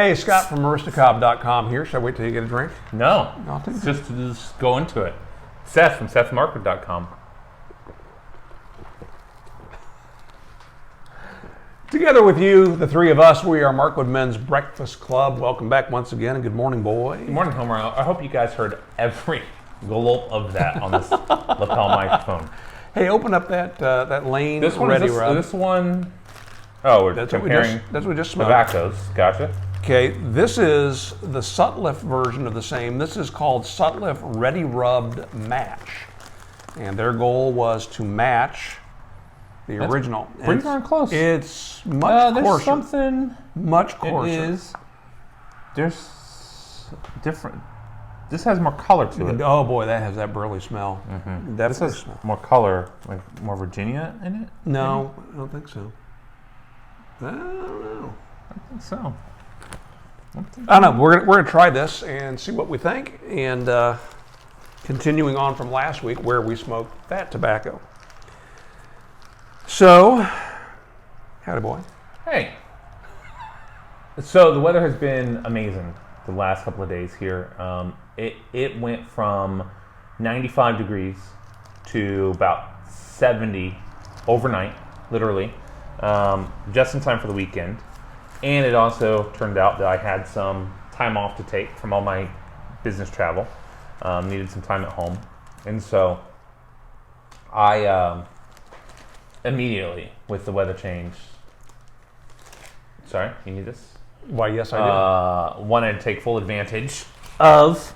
Hey, Scott from maristacobb.com here. Should I wait till you get a drink? No, I'll take it. just go into it. Seth from SethMarket.com. Together with you, the three of us, we are Markwood Men's Breakfast Club. Welcome back once again, and good morning, boy. Good morning, Homer. I hope you guys heard every gulp of that on this lapel microphone. Hey, open up that Lane This one, Ready Rubbed. this one. Oh, we're comparing that's what we just smoked. tobaccos. Gotcha. Okay, this is the Sutliff version of the same. This is called Sutliff Ready Rubbed Match. And their goal was to match the original. Pretty darn close. It's much there's coarser. something. Much coarser. It is. There's different. This has more color to it. Oh boy, that has that burly smell. Mm-hmm. This has more color, like more Virginia in it? No, maybe? I don't think so. I don't know. I think so. I don't know. We're gonna try this and see what we think. And continuing on from last week, where we smoked that tobacco. So, howdy boy. Hey. So the weather has been amazing the last couple of days here. It went from 95 degrees to about 70 overnight, literally, just in time for the weekend. And it also turned out that I had some time off to take from all my business travel. Needed some time at home. And so I immediately, with the weather change, sorry, you need this? Why, yes, I do. Wanted to take full advantage of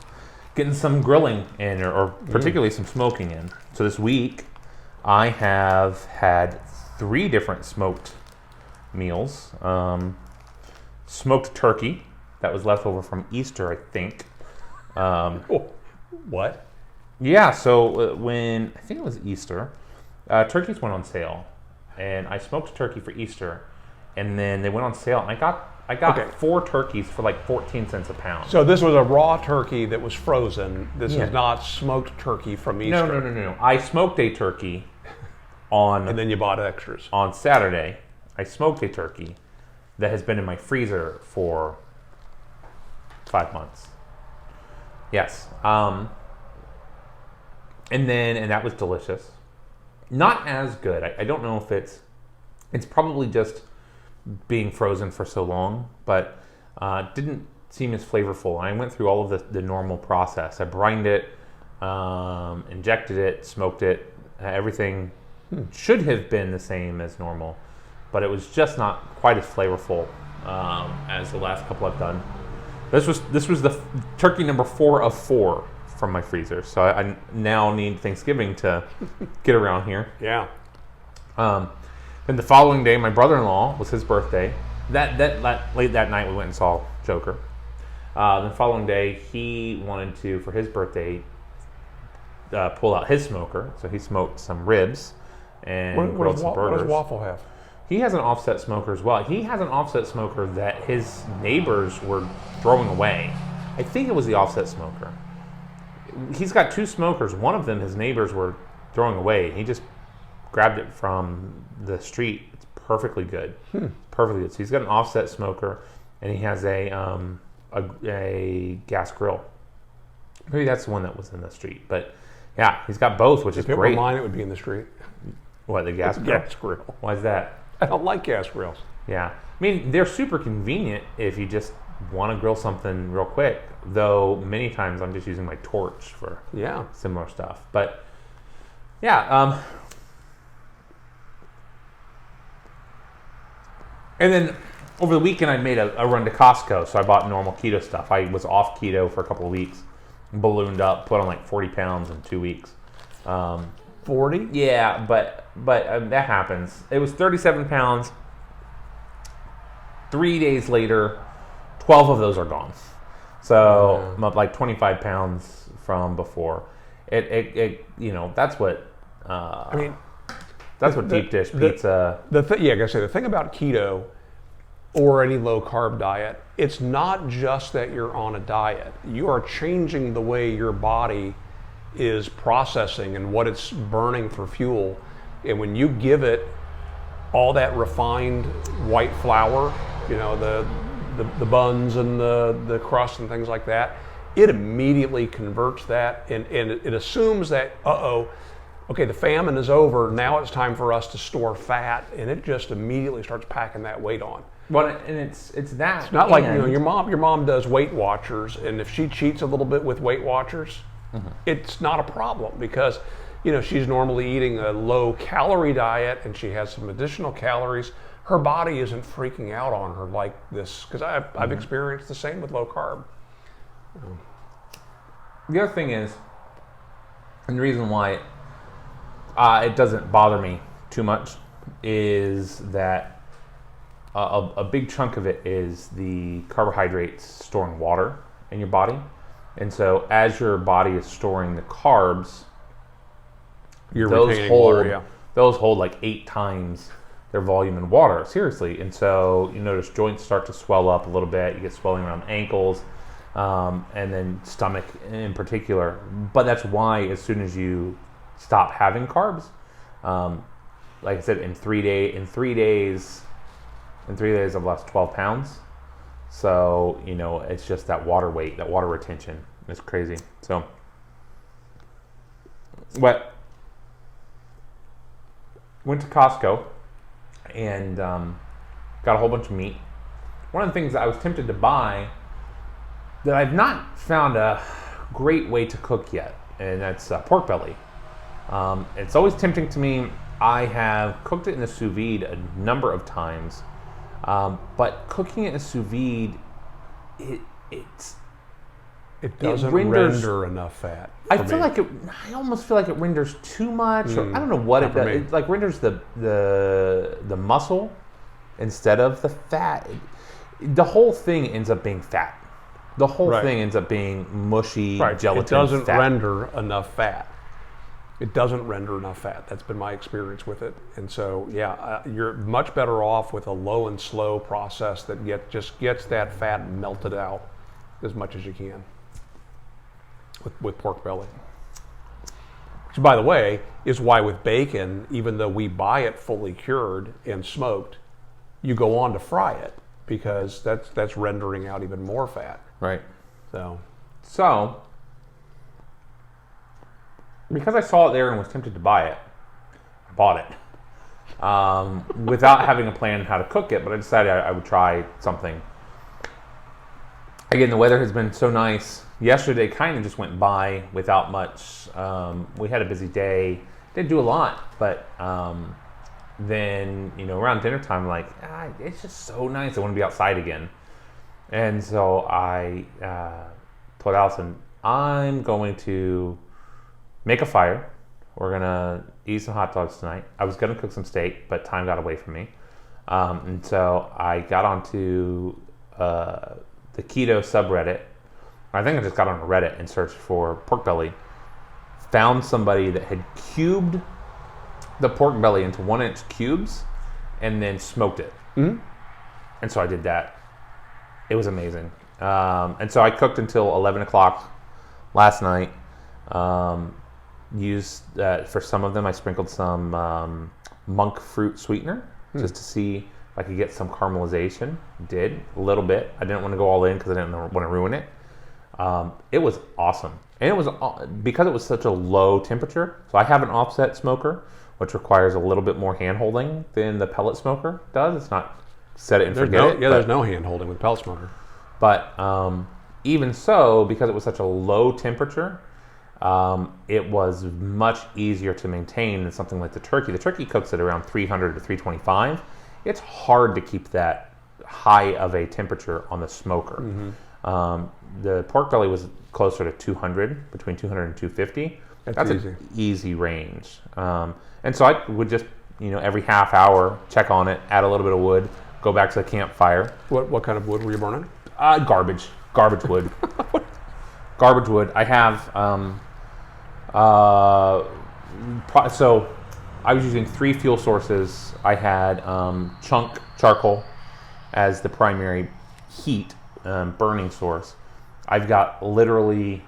getting some grilling in, or particularly some smoking in. So this week, I have had 3 different smoked meals. Smoked turkey that was left over from Easter, I think. What? Yeah, so when, I think it was Easter, turkeys went on sale. And I smoked a turkey for Easter, and then they went on sale, and I got 4 turkeys for like 14 cents a pound. So this was a raw turkey that was frozen. This is not smoked turkey from Easter. No. I smoked a turkey on... And then you bought extras. On Saturday, I smoked a turkey that has been in my freezer for 5 months. Yes. And that was delicious. Not as good. I don't know if it's probably just being frozen for so long, but didn't seem as flavorful. I went through all of the normal process. I brined it, injected it, smoked it. Everything should have been the same as normal, but it was just not quite as flavorful as the last couple I've done. This was the turkey number 4 of 4 from my freezer, so I now need Thanksgiving to get around here. Yeah. Then the following day, my brother-in-law, was his birthday. That late that night, we went and saw Joker. The following day, he wanted to, for his birthday, pull out his smoker. So he smoked some ribs and grilled some burgers. What does Waffle have? He has an offset smoker as well. He has an offset smoker that his neighbors were throwing away. I think it was the offset smoker. He's got 2 smokers. One of them his neighbors were throwing away. He just grabbed it from the street. It's perfectly good. Perfectly good. So he's got an offset smoker, and he has a gas grill. Maybe that's the one that was in the street. But yeah, he's got both, which is great. If it were mine, it would be in the street. What, the gas grill? Gas grill. Why is that? I don't like gas grills. Yeah. I mean, they're super convenient if you just want to grill something real quick, though many times I'm just using my torch for similar stuff. But yeah, and then over the weekend I made a run to Costco, so I bought normal keto stuff. I was off keto for a couple of weeks, ballooned up, put on like 40 pounds in 2 weeks. 40? Yeah, but that happens. It was 37 pounds. 3 days later, 12 of those are gone. So I'm up like 25 pounds from before. It that's what that's what deep dish pizza. I gotta say, the thing about keto or any low carb diet, it's not just that you're on a diet. You are changing the way your body is processing and what it's burning for fuel. And when you give it all that refined white flour, the buns and the crust and things like that, it immediately converts that, and it assumes that, okay, the famine is over, now it's time for us to store fat, and it just immediately starts packing that weight on. Well, and it's that. It's not like, your mom does Weight Watchers, and if she cheats a little bit with Weight Watchers, it's not a problem, because she's normally eating a low calorie diet and she has some additional calories. Her body isn't freaking out on her like this, because I've experienced the same with low carb. The other thing is, and the reason why it doesn't bother me too much, is that a big chunk of it is the carbohydrates storing water in your body. And so as your body is storing the carbs, those hold like 8 times their volume in water, seriously. And so you notice joints start to swell up a little bit, you get swelling around ankles, and then stomach in particular. But that's why as soon as you stop having carbs, like I said, in 3 days I've lost 12 pounds. So, it's just that water weight, that water retention. It's crazy. So, went to Costco and got a whole bunch of meat. One of the things that I was tempted to buy that I've not found a great way to cook yet, and that's pork belly. It's always tempting to me. I have cooked it in the sous vide a number of times, but cooking it in a sous vide, it doesn't render enough fat. I almost feel like it renders too much, or I don't know what it does. It like renders the muscle instead of the fat. The whole thing ends up being fat. The whole thing ends up being mushy gelatin. It doesn't render enough fat. It doesn't render enough fat. That's been my experience with it. And so, you're much better off with a low and slow process that just gets that fat melted out as much as you can with pork belly. Which, by the way, is why with bacon, even though we buy it fully cured and smoked, you go on to fry it, because that's rendering out even more fat. Right. So because I saw it there and was tempted to buy it, I bought it without having a plan on how to cook it, but I decided I would try something. Again, the weather has been so nice. Yesterday kind of just went by without much. We had a busy day. Didn't do a lot, but then, around dinner time, I'm like, it's just so nice. I want to be outside again. And so I told Allison, I'm going to make a fire. We're going to eat some hot dogs tonight. I was going to cook some steak, but time got away from me. And so I got onto the keto subreddit. I think I just got on Reddit and searched for pork belly. Found somebody that had cubed the pork belly into 1-inch cubes and then smoked it. Mm-hmm. And so I did that. It was amazing. And so I cooked until 11 o'clock last night. Used for some of them, I sprinkled some monk fruit sweetener just to see if I could get some caramelization. Did a little bit. I didn't want to go all in because I didn't want to ruin it. It was awesome. And it was because it was such a low temperature. So I have an offset smoker, which requires a little bit more hand holding than the pellet smoker does. It's not set it and forget it. Yeah, there's no hand holding with pellet smoker. But even so, because it was such a low temperature, it was much easier to maintain than something like the turkey. The turkey cooks at around 300 to 325. It's hard to keep that high of a temperature on the smoker. Mm-hmm. The pork belly was closer to 200, between 200 and 250. That's easy. An easy range. And so I would just, every half hour, check on it, add a little bit of wood, go back to the campfire. What kind of wood were you burning? Garbage wood. Garbage wood. I have, so I was using 3 fuel sources. I had chunk charcoal as the primary heat burning source. I've got literally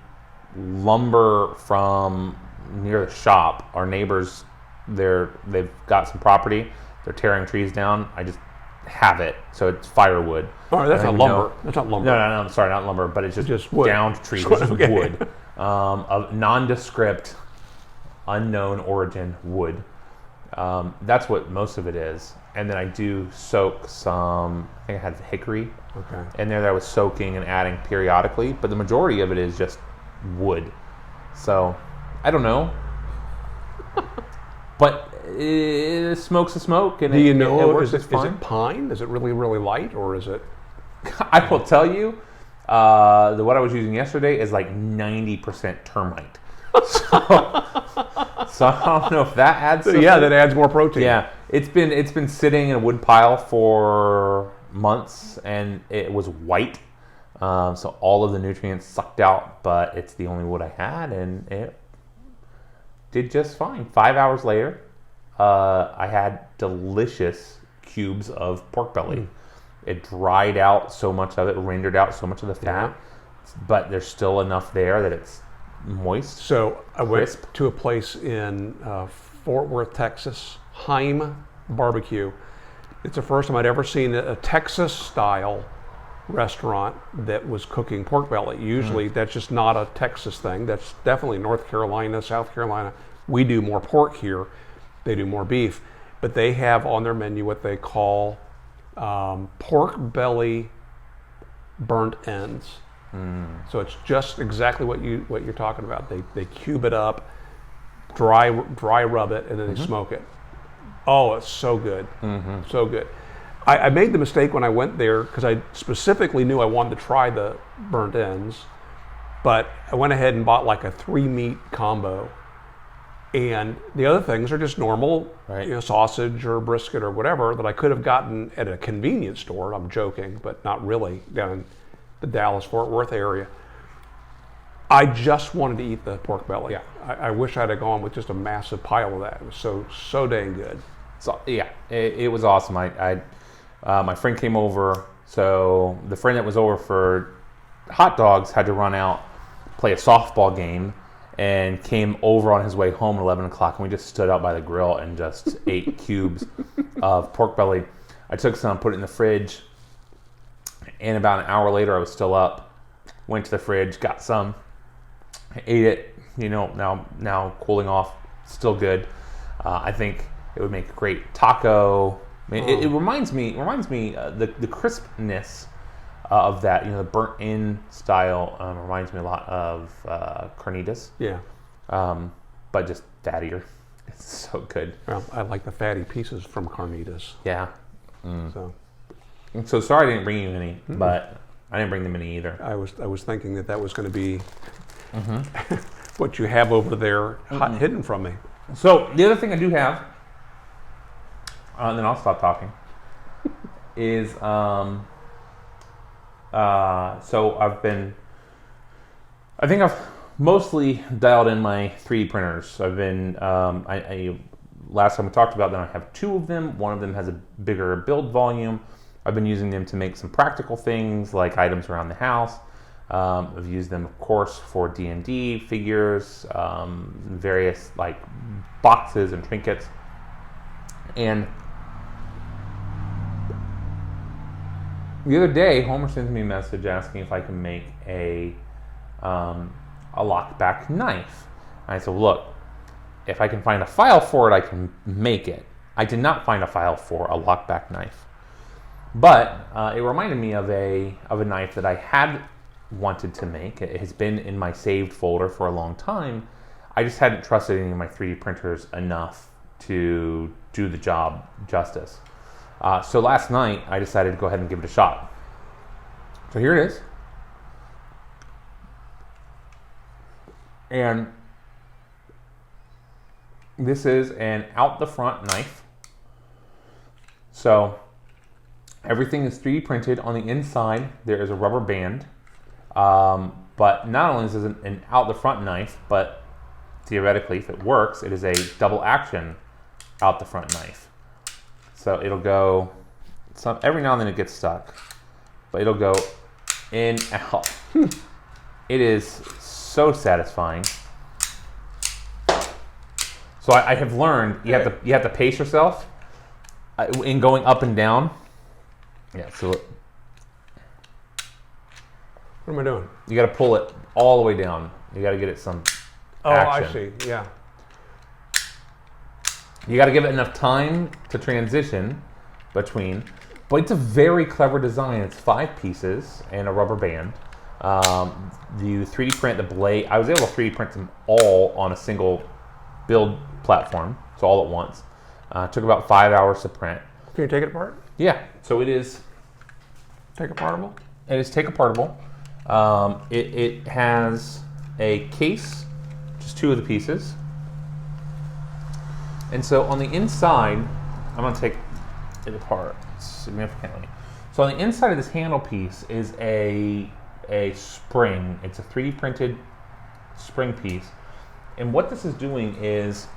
lumber from near the shop. Our neighbors, they've got some property. They're tearing trees down. I just have it. So it's firewood. All right, that's not lumber. That's not lumber. No, I'm sorry, not lumber, but it's just wood. downed trees. It's just Okay. wood. Of nondescript, unknown origin wood. That's what most of it is. And then I do soak some, I think I had hickory in there that I was soaking and adding periodically, but the majority of it is just wood. So, I don't know. But it smokes a smoke, and do you know, it works is it pine? Is it really, really light, or is it? I will tell you, what I was using yesterday is like 90% termite. So I don't know if that adds something. Yeah, that adds more protein. Yeah, it's been sitting in a wood pile for months, and it was white. So all of the nutrients sucked out, but it's the only wood I had, and it did just fine. 5 hours later, I had delicious cubes of pork belly. It dried out so much of it, rendered out so much of the fat, but there's still enough there that it's moist. So I went to a place in Fort Worth, Texas, Heim Barbecue. It's the first time I'd ever seen a Texas-style restaurant that was cooking pork belly. Usually that's just not a Texas thing. That's definitely North Carolina, South Carolina. We do more pork here. They do more beef. But they have on their menu what they call pork belly burnt ends. So it's just exactly what you're talking about. They cube it up, dry rub it, and then they smoke it. Oh, it's so good, so good. I made the mistake when I went there because I specifically knew I wanted to try the burnt ends, but I went ahead and bought like a 3-meat combo, and the other things are just normal, sausage or brisket or whatever that I could have gotten at a convenience store. I'm joking, but not really, down in the Dallas-Fort Worth area. I just wanted to eat the pork belly. Yeah. I wish I'd have gone with just a massive pile of that. It was so dang good. So yeah, it was awesome. My friend came over, so the friend that was over for hot dogs had to run out, play a softball game, and came over on his way home at 11 o'clock, and we just stood out by the grill and just ate cubes of pork belly. I took some, put it in the fridge, and about an hour later I was still up, went to the fridge, got some, ate it, now cooling off, still good. I think it would make a great taco. I mean, it reminds me the crispness of that, the burnt in style reminds me a lot of carnitas. Yeah. But just fattier. It's so good. Well, I like the fatty pieces from carnitas. Yeah. So. So sorry I didn't bring you any, but I didn't bring them any either. I was thinking that was going to be what you have over there hidden from me. So the other thing I do have, and then I'll stop talking, is so I think I've mostly dialed in my 3D printers. I've been, last time we talked about that I have 2 of them. One of them has a bigger build volume. I've been using them to make some practical things like items around the house. I've used them, of course, for D&D figures, various like boxes and trinkets. And the other day, Homer sent me a message asking if I can make a lockback knife. And I said, well, look, if I can find a file for it, I can make it. I did not find a file for a lockback knife. But it reminded me of a knife that I had wanted to make. It has been in my saved folder for a long time. I just hadn't trusted any of my 3D printers enough to do the job justice. So last night, I decided to go ahead and give it a shot. So here it is. And this is an out the front knife. So everything is 3D printed. On the inside, there is a rubber band. But not only is it an out the front knife, but theoretically, if it works, it is a double action out the front knife. So it'll go, every now and then it gets stuck, but it'll go in, out. It is so satisfying. So I have learned you have to pace yourself in going up and down. Yeah, so What am I doing? you got to pull it all the way down. You got to get it some action. I see. Yeah. You got to give it enough time to transition between. But it's a very clever design. It's 5 pieces and a rubber band. You 3D print the blade. I was able to 3D print them all on a single build platform, so all at once. Took about 5 hours to print. Can you take it apart? Yeah, so it is Take apartable? It is take apartable. It has a case, just 2 of the pieces. And so on the inside, I'm going to take it apart significantly. So on the inside of this handle piece is a spring. It's a 3D printed spring piece. And what this is doing is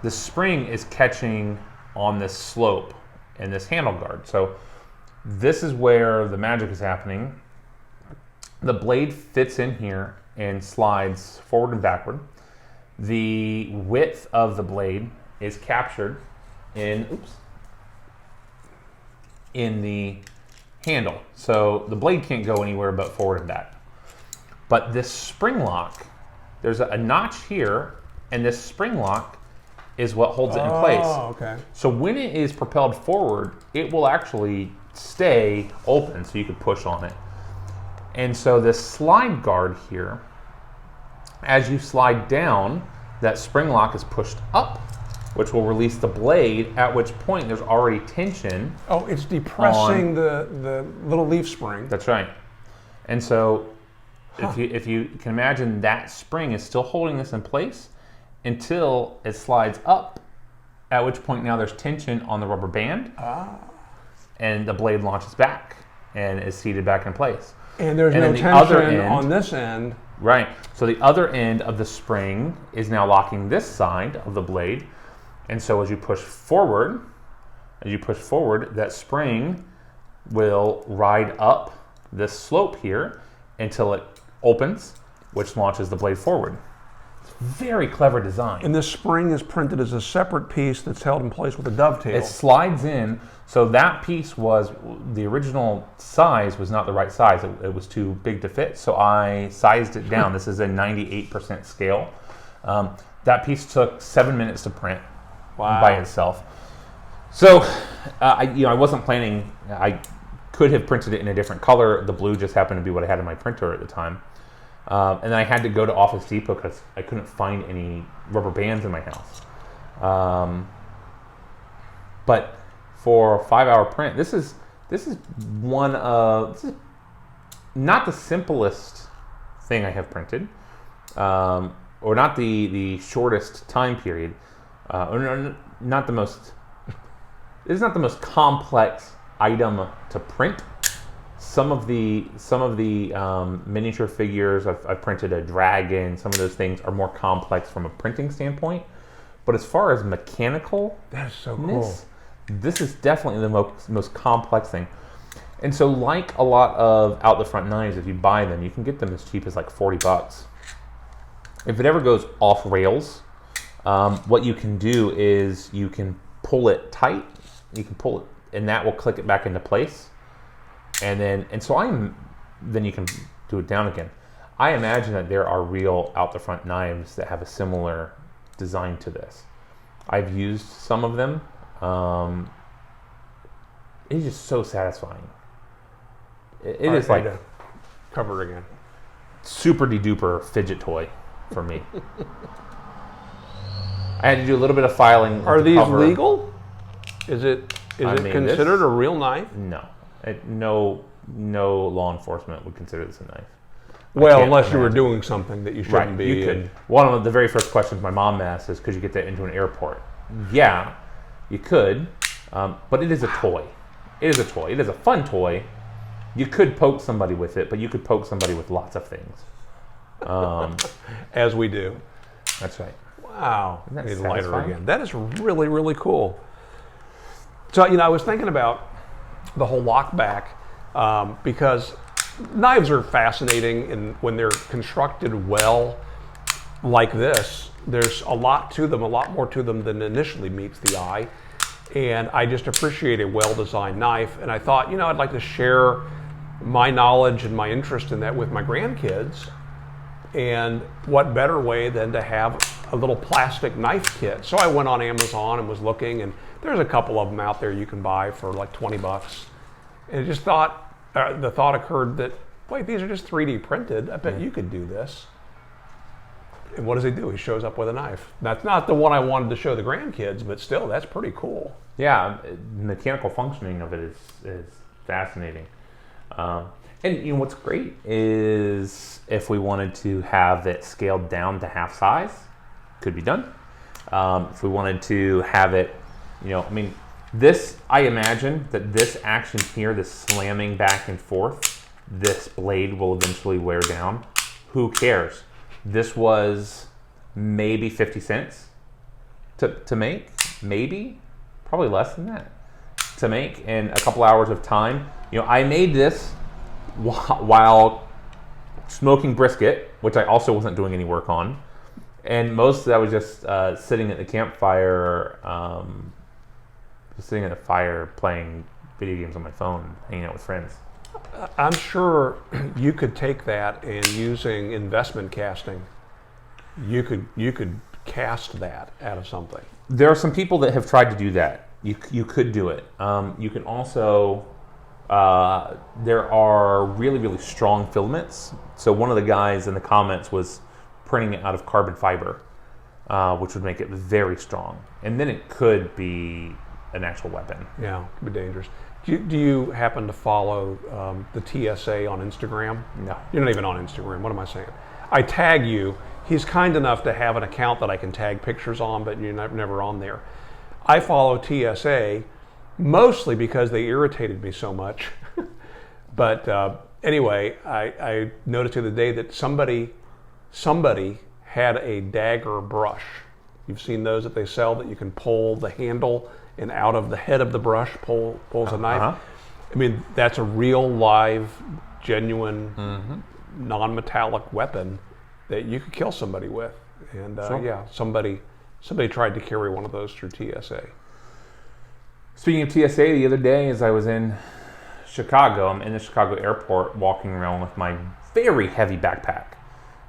the spring is catching on this slope and this handle guard. So this is where the magic is happening. The blade fits in here and slides forward and backward. The width of the blade is captured in the handle. So the blade can't go anywhere but forward and back. But this spring lock, there's a notch here, and this spring lock is what holds it in place. Oh, okay. So when it is propelled forward, it will actually stay open so you can push on it. And so this slide guard here, as you slide down, that spring lock is pushed up, which will release the blade, at which point there's already tension. Oh, it's depressing the little leaf spring. That's right. And so if you can imagine, that spring is still holding this in place until it slides up, at which point now there's tension on the rubber band, and the blade launches back and is seated back in place. And there's no tension on this end. Right. So the other end of the spring is now locking this side of the blade. And so as you push forward, that spring will ride up this slope here until it opens, which launches the blade forward. It's very clever design. And this spring is printed as a separate piece that's held in place with a dovetail. It slides in. So that piece was, the original size was not the right size. It was too big to fit. So I sized it down. This is a 98% scale. That piece took 7 minutes to print. Wow. By itself. So, I wasn't planning. I could have printed it in a different color. The blue just happened to be what I had in my printer at the time. And then I had to go to Office Depot because I couldn't find any rubber bands in my house. But for a 5-hour print, this is not the simplest thing I have printed, or not the shortest time period. Or not the most. It is not the most complex item to print. Some of the miniature figures, I've printed a dragon. Some of those things are more complex from a printing standpoint. But as far as mechanical, that is so cool. This is definitely the most complex thing. And so, like a lot of out the front knives, if you buy them, you can get them as cheap as like $40. If it ever goes off rails, what you can do is you can pull it tight. You can pull it, and that will click it back into place. Then you can do it down again. I imagine that there are real out the front knives that have a similar design to this. I've used some of them. It's just so satisfying. It is like to cover it again. Super de duper fidget toy for me. I had to do a little bit of filing. Are these legal? Is it considered a real knife? No. No law enforcement would consider this a knife. Well, unless you were doing something that you shouldn't be. You could. One of the very first questions my mom asked is, could you get that into an airport? Yeah, you could, but it is a toy. It is a toy. It is a fun toy. You could poke somebody with it, but you could poke somebody with lots of things. As we do. That's right. Wow. Isn't that Need lighter satisfying? again. That is really, really cool. So, I was thinking about the whole lockback because knives are fascinating, and when they're constructed well like this, there's a lot to them, a lot more to them than initially meets the eye. And I just appreciate a well-designed knife. And I thought, I'd like to share my knowledge and my interest in that with my grandkids. And what better way than to have a little plastic knife kit? So I went on Amazon and was looking, and there's a couple of them out there you can buy for like $20. And the thought occurred that, wait, these are just 3D printed. I bet you could do this. And what does he do? He shows up with a knife. That's not the one I wanted to show the grandkids, but still, that's pretty cool. Yeah, mechanical functioning of it is fascinating. And what's great is if we wanted to have it scaled down to half size, could be done. If we wanted to have it, I imagine that this action here, this slamming back and forth, this blade will eventually wear down. Who cares? This was maybe 50 cents to make, maybe, probably less than that to make in a couple hours of time. I made this while smoking brisket, which I also wasn't doing any work on. And most of that was just sitting at the campfire, playing video games on my phone, hanging out with friends. I'm sure you could take that and using investment casting, you could cast that out of something. There are some people that have tried to do that. You could do it. You can also, there are really, really strong filaments. So one of the guys in the comments was printing it out of carbon fiber, which would make it very strong. And then it could be an actual weapon. Yeah, it could be dangerous. Do you happen to follow the TSA on Instagram? No. You're not even on Instagram. What am I saying? I tag you. He's kind enough to have an account that I can tag pictures on, but you're never on there. I follow TSA mostly because they irritated me so much. But anyway, I noticed the other day that somebody had a dagger brush. You've seen those that they sell that you can pull the handle and out of the head of the brush pulls a knife. Uh-huh. I mean, that's a real live, genuine, non-metallic weapon that you could kill somebody with. And Sure. yeah, somebody tried to carry one of those through TSA. Speaking of TSA, the other day as I was in Chicago, I'm in the Chicago airport walking around with my very heavy backpack,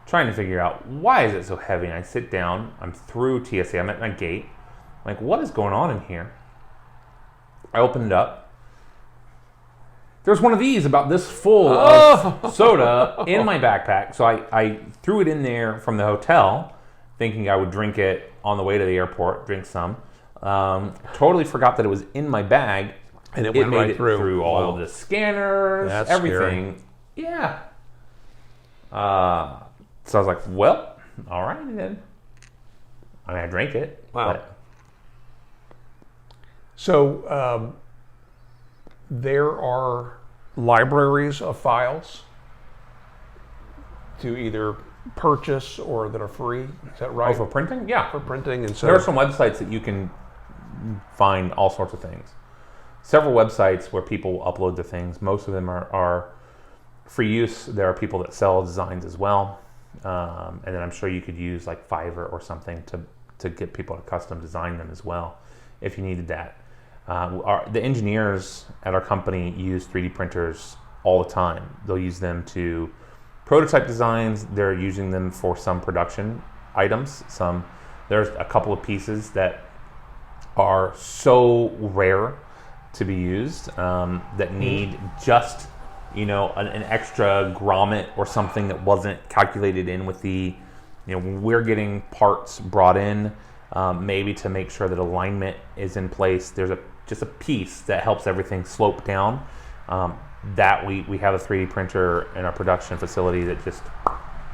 trying to figure out why is it so heavy. And I sit down, I'm through TSA, I'm at my gate. I'm like, what is going on in here? I opened it up. There's one of these about this full of soda in my backpack. So I threw it in there from the hotel, thinking I would drink it on the way to the airport, drink some. Totally forgot that it was in my bag. And it went right through all of the scanners, That's everything. Scary. Yeah. So I was like, well, all right then. I mean, I drank it. Wow. But So there are libraries of files to either purchase or that are free. Is that right? for printing? Yeah. For printing, and so There are some websites that you can find all sorts of things. Several websites where people upload their things. Most of them are free use. There are people that sell designs as well. And then I'm sure you could use like Fiverr or something to get people to custom design them as well if you needed that. The engineers at our company use 3D printers all the time. They'll use them to prototype designs. They're using them for some production items. There's a couple of pieces that are so rare to be used that need just an extra grommet or something that wasn't calculated in with the when we're getting parts brought in, maybe to make sure that alignment is in place. There's just a piece that helps everything slope down. That we have a 3D printer in our production facility that just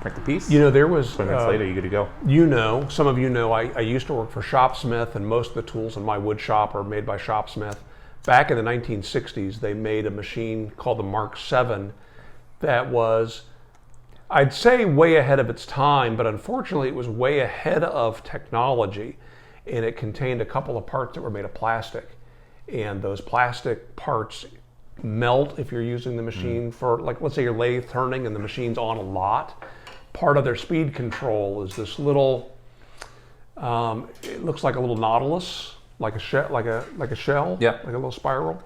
print the piece. There was 20 minutes later, you're good to go. Some of you know, I used to work for Shopsmith, and most of the tools in my wood shop are made by Shopsmith. Back in the 1960s, they made a machine called the Mark VII that was, I'd say, way ahead of its time, but unfortunately it was way ahead of technology, and it contained a couple of parts that were made of plastic. And those plastic parts melt if you're using the machine for, like, let's say your lathe turning and the machine's on a lot. Part of their speed control is this little, it looks like a little Nautilus, like a shell, like a shell, Yeah. like a little spiral.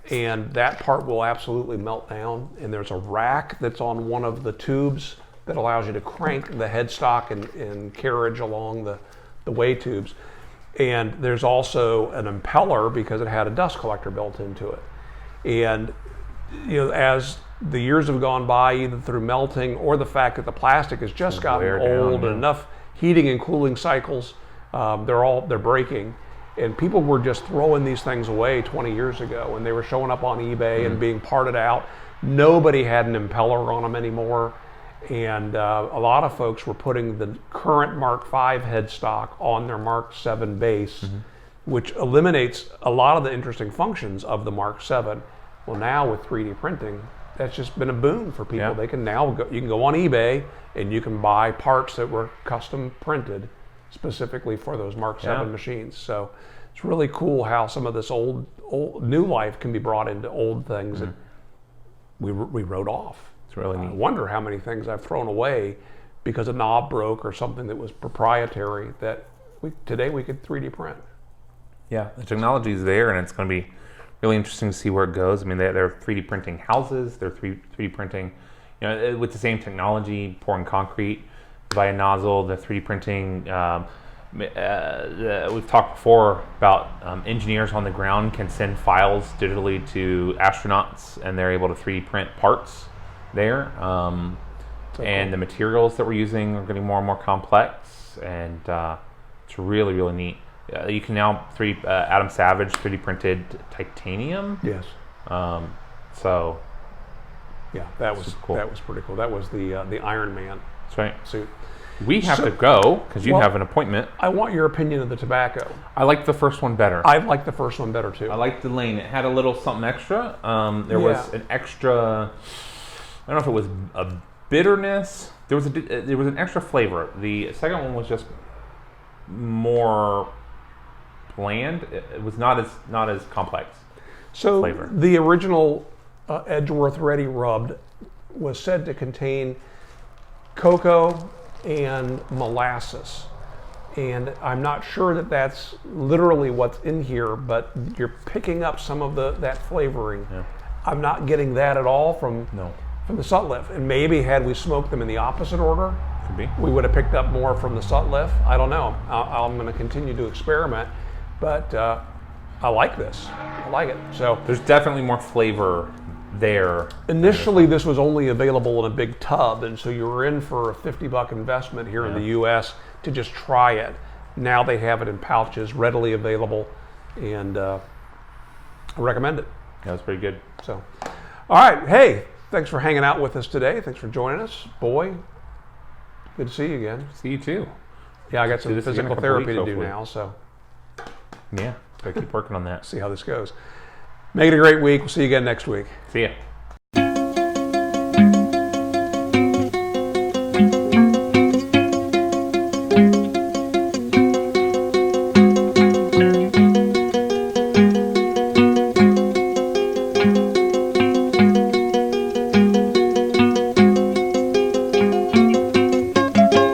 And that part will absolutely melt down. And there's a rack that's on one of the tubes that allows you to crank the headstock and carriage along the way tubes. And there's also an impeller because it had a dust collector built into it. And as the years have gone by, either through melting or the fact that the plastic has just gotten old and enough heating and cooling cycles, they're breaking. And people were just throwing these things away 20 years ago, and they were showing up on eBay and being parted out. Nobody had an impeller on them anymore. And a lot of folks were putting the current Mark V headstock on their Mark VII base, which eliminates a lot of the interesting functions of the Mark VII. Well, now with 3D printing, that's just been a boon for people. Yeah. They can now you can go on eBay and you can buy parts that were custom printed specifically for those Mark VII machines. So it's really cool how some of this old new life can be brought into old things that we wrote off. It's really neat. I wonder how many things I've thrown away because a knob broke or something that was proprietary that today we could 3D print. Yeah, the technology is there, and it's going to be really interesting to see where it goes. I mean, they're 3D printing houses. They're 3D printing, with the same technology, pouring concrete via nozzle. The 3D printing. We've talked before about engineers on the ground can send files digitally to astronauts, and they're able to 3D print parts there. And the materials that we're using are getting more and more complex, and it's really, really neat. You can now Adam Savage 3D printed titanium. Yes. So yeah, that was cool. That was pretty cool. That was the Iron Man that's right. suit. We have to go because you have an appointment. I want your opinion of the tobacco. I like the first one better. I like the first one better too. I liked the lane. It had a little something extra. There was an extra. I don't know if it was a bitterness. There was an extra flavor. The second one was just more bland. It was not as complex. So flavor. The original Edgeworth Ready Rubbed was said to contain cocoa and molasses, and I'm not sure that that's literally what's in here, but you're picking up some of that flavoring. Yeah. I'm not getting that at all from the Sutliff, and maybe had we smoked them in the opposite order, Could be. we would have picked up more from the Sutliff. I don't know. I'm going to continue to experiment, but I like this. I like it. So There's definitely more flavor there. initially, this was only available in a big tub, and so you were in for a $50 investment here in the U.S. to just try it. Now they have it in pouches, readily available, and I recommend it. That was pretty good. So, all right. Hey, thanks for hanging out with us today. Thanks for joining us. Boy, good to see you again. See you too. Yeah, I got some this again in a physical couple therapy weeks, to do hopefully. now, so Yeah, gotta keep working on that. see how this goes. Make it a great week. We'll see you again next week. See ya.